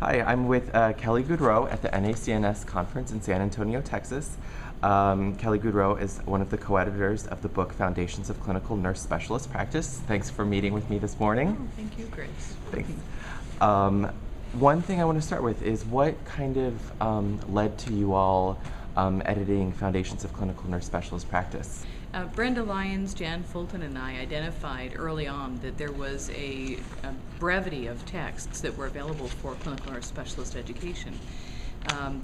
Hi, I'm with Kelly Goudreau at the NACNS conference in San Antonio, Texas. Kelly Goudreau is one of the co-editors of the book Foundations of Clinical Nurse Specialist Practice. Thanks for meeting with me this morning. Oh, thank you, Grace. Thanks. One thing I want to start with is what kind of led to you all editing Foundations of Clinical Nurse Specialist Practice? Brenda Lyons, Jan Fulton, and I identified early on that there was a brevity of texts that were available for clinical nurse specialist education.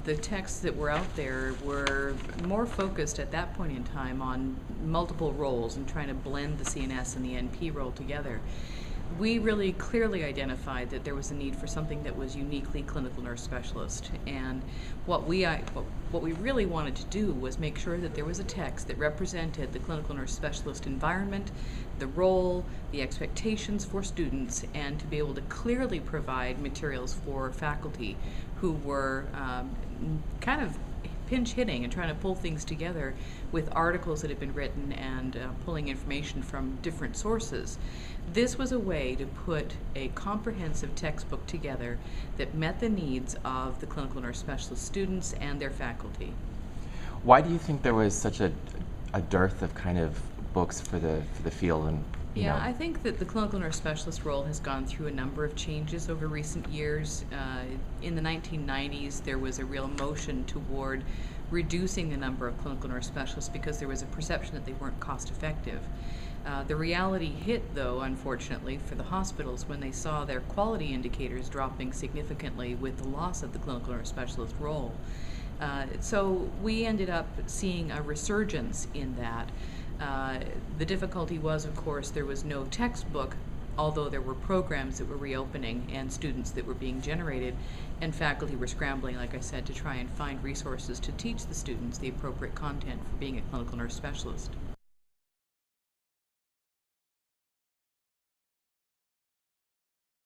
The texts that were out there were more focused at that point in time on multiple roles and trying to blend the CNS and the NP role together. We really clearly identified that there was a need for something that was uniquely clinical nurse specialist, and what we really wanted to do was make sure that there was a text that represented the clinical nurse specialist environment, the role, the expectations for students, and to be able to clearly provide materials for faculty who were kind of pinch hitting and trying to pull things together with articles that had been written and pulling information from different sources. This was a way to put a comprehensive textbook together that met the needs of the clinical nurse specialist students and their faculty. Why do you think there was such a dearth of kind of books for the field? And Yeah, I think that the clinical nurse specialist role has gone through a number of changes over recent years. In the 1990s, there was a real motion toward reducing the number of clinical nurse specialists because there was a perception that they weren't cost effective. The reality hit, though, unfortunately, for the hospitals when they saw their quality indicators dropping significantly with the loss of the clinical nurse specialist role. So we ended up seeing a resurgence in that. The difficulty was, of course, there was no textbook, although there were programs that were reopening and students that were being generated, and faculty were scrambling, like I said, to try and find resources to teach the students the appropriate content for being a clinical nurse specialist.